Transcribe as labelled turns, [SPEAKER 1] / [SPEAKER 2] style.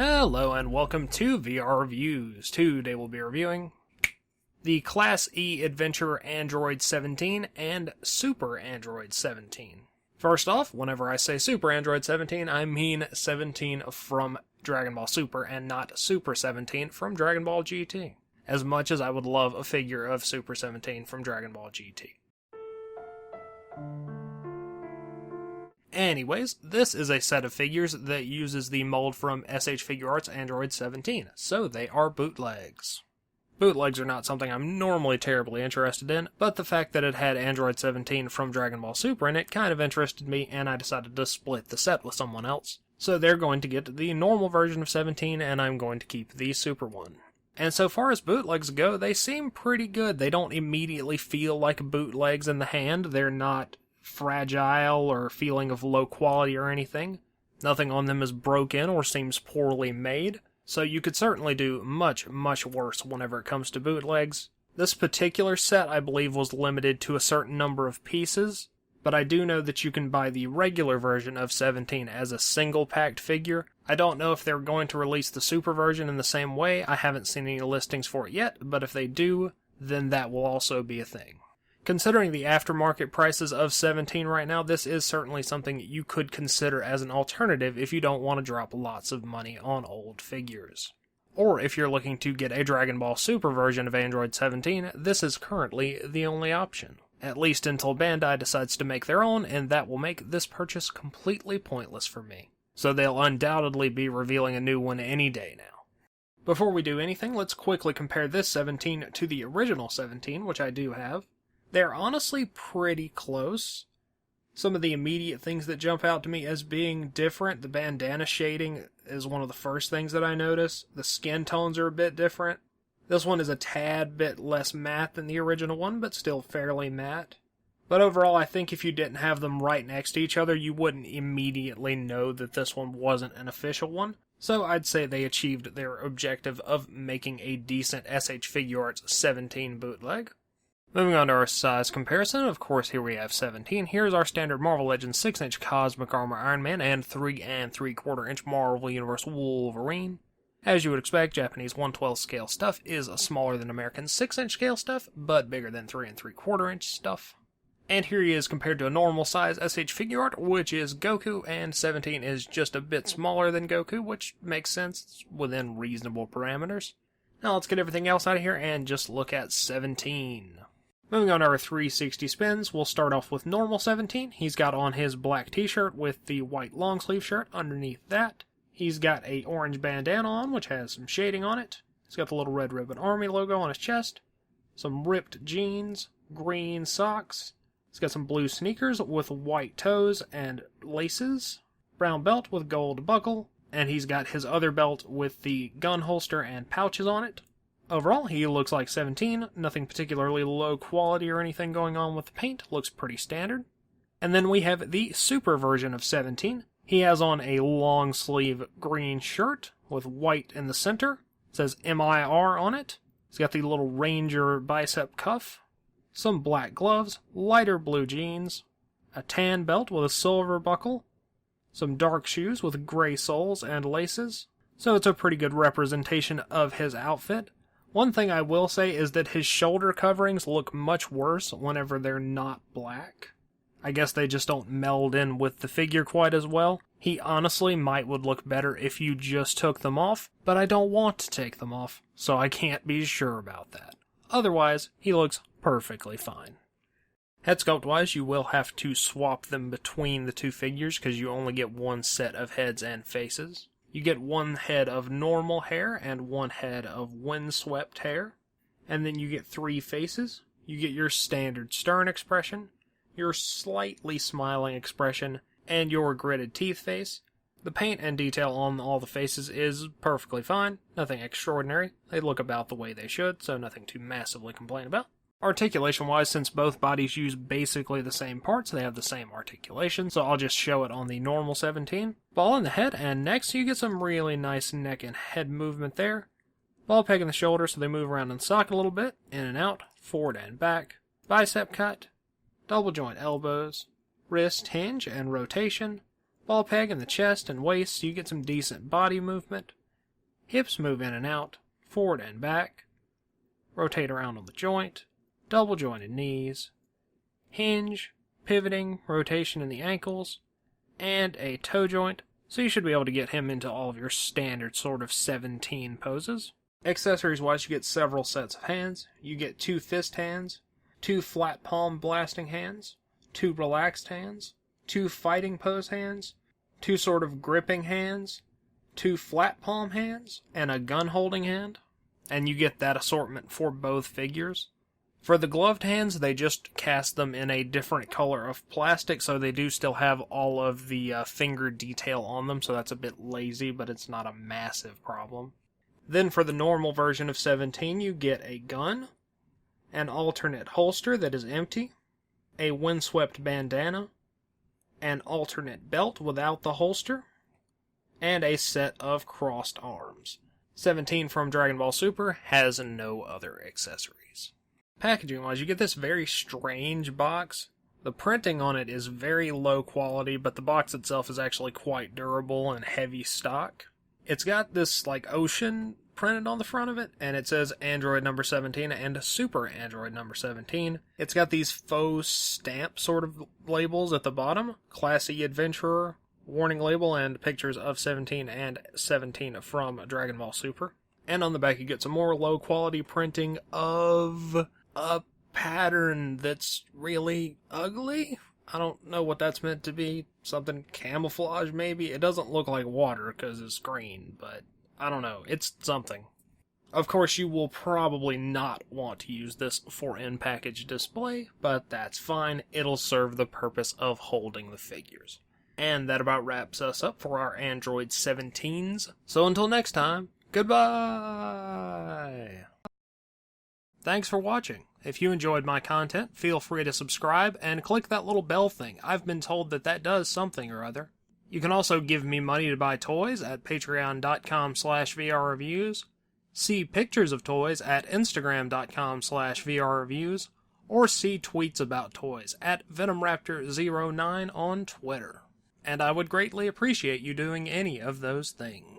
[SPEAKER 1] Hello and welcome to VR Reviews. Today we'll be reviewing the Class E Adventure Android 17 and Super Android 17. First off, whenever I say Super Android 17, I mean 17 from Dragon Ball Super and not Super 17 from Dragon Ball GT. As much as I would love a figure of Super 17 from Dragon Ball GT. Anyways, this is a set of figures that uses the mold from SH Figuarts Android 17, so they are bootlegs. Bootlegs are not something I'm normally terribly interested in, but the fact that it had Android 17 from Dragon Ball Super in it kind of interested me, and I decided to split the set with someone else. So they're going to get the normal version of 17, and I'm going to keep the Super one. And so far as bootlegs go, they seem pretty good. They don't immediately feel like bootlegs in the hand. They're not fragile or feeling of low quality or anything. Nothing on them is broken or seems poorly made, so you could certainly do much worse whenever it comes to bootlegs. This particular set, I believe, was limited to a certain number of pieces, but I do know that you can buy the regular version of 17 as a single packed figure. I don't know if they're going to release the Super version in the same way. I haven't seen any listings for it yet, but if they do, then that will also be a thing. Considering the aftermarket prices of 17 right now, this is certainly something you could consider as an alternative if you don't want to drop lots of money on old figures. Or if you're looking to get a Dragon Ball Super version of Android 17, this is currently the only option. At least until Bandai decides to make their own, and that will make this purchase completely pointless for me. So they'll undoubtedly be revealing a new one any day now. Before we do anything, let's quickly compare this 17 to the original 17, which I do have. They're honestly pretty close. Some of the immediate things that jump out to me as being different, the bandana shading is one of the first things that I notice. The skin tones are a bit different. This one is a tad bit less matte than the original one, but still fairly matte. But overall, I think if you didn't have them right next to each other, you wouldn't immediately know that this one wasn't an official one. So I'd say they achieved their objective of making a decent SH Figuarts 17 bootleg. Moving on to our size comparison, of course here we have 17. Here's our standard Marvel Legends 6-inch Cosmic Armor Iron Man and 3 3/4-inch Marvel Universe Wolverine. As you would expect, Japanese 1/12 scale stuff is smaller than American 6-inch scale stuff, but bigger than 3 3/4-inch stuff. And here he is compared to a normal size SH Figuart, which is Goku, and 17 is just a bit smaller than Goku, which makes sense within reasonable parameters. Now let's get everything else out of here and just look at 17. Moving on to our 360 spins, we'll start off with normal 17. He's got on his black t-shirt with the white long sleeve shirt underneath that. He's got a orange bandana on, which has some shading on it. He's got the little Red Ribbon Army logo on his chest. Some ripped jeans, green socks. He's got some blue sneakers with white toes and laces. Brown belt with gold buckle. And he's got his other belt with the gun holster and pouches on it. Overall, he looks like 17, nothing particularly low quality or anything going on with the paint, looks pretty standard. And then we have the Super version of 17. He has on a long sleeve green shirt with white in the center. It says MIR on it. He's got the little Ranger bicep cuff. Some black gloves, lighter blue jeans, a tan belt with a silver buckle, some dark shoes with gray soles and laces. So it's a pretty good representation of his outfit. One thing I will say is that his shoulder coverings look much worse whenever they're not black. I guess they just don't meld in with the figure quite as well. He honestly would look better if you just took them off, but I don't want to take them off, so I can't be sure about that. Otherwise, he looks perfectly fine. Head sculpt wise, you will have to swap them between the two figures because you only get one set of heads and faces. You get one head of normal hair and one head of windswept hair. And then you get 3 faces. You get your standard stern expression, your slightly smiling expression, and your gritted teeth face. The paint and detail on all the faces is perfectly fine. Nothing extraordinary. They look about the way they should, so nothing to massively complain about. Articulation-wise, since both bodies use basically the same parts, they have the same articulation, so I'll just show it on the normal 17. Ball in the head and neck, so you get some really nice neck and head movement there. Ball peg in the shoulder, so they move around in the socket a little bit, in and out, forward and back. Bicep cut, double joint elbows, wrist hinge and rotation. Ball peg in the chest and waist, so you get some decent body movement. Hips move in and out, forward and back. Rotate around on the joint. Double jointed knees. Hinge, pivoting, rotation in the ankles, and a toe joint. So you should be able to get him into all of your standard sort of 17 poses. Accessories-wise, you get several sets of hands. You get 2 fist hands, 2 flat palm blasting hands, 2 relaxed hands, 2 fighting pose hands, 2 sort of gripping hands, 2 flat palm hands, and a gun holding hand. And you get that assortment for both figures. For the gloved hands, they just cast them in a different color of plastic, so they do still have all of the finger detail on them, so that's a bit lazy, but it's not a massive problem. Then for the normal version of 17, you get a gun, an alternate holster that is empty, a windswept bandana, an alternate belt without the holster, and a set of crossed arms. 17 from Dragon Ball Super has no other accessories. Packaging-wise, you get this very strange box. The printing on it is very low quality, but the box itself is actually quite durable and heavy stock. It's got this, ocean printed on the front of it, and it says Android number 17 and Super Android number 17. It's got these faux stamp sort of labels at the bottom. Classy Adventurer, warning label, and pictures of 17 and 17 from Dragon Ball Super. And on the back you get some more low quality printing of a pattern that's really ugly. I don't know what that's meant to be. Something camouflage, maybe? It doesn't look like water because it's green, but I don't know. It's something. Of course, you will probably not want to use this for in-package display, but that's fine. It'll serve the purpose of holding the figures. And that about wraps us up for our Android 17s. So until next time, goodbye! Thanks for watching. If you enjoyed my content, feel free to subscribe and click that little bell thing. I've been told that that does something or other. You can also give me money to buy toys at patreon.com/vrreviews, see pictures of toys at instagram.com/vrreviews, or see tweets about toys at VenomRaptor09 on Twitter. And I would greatly appreciate you doing any of those things.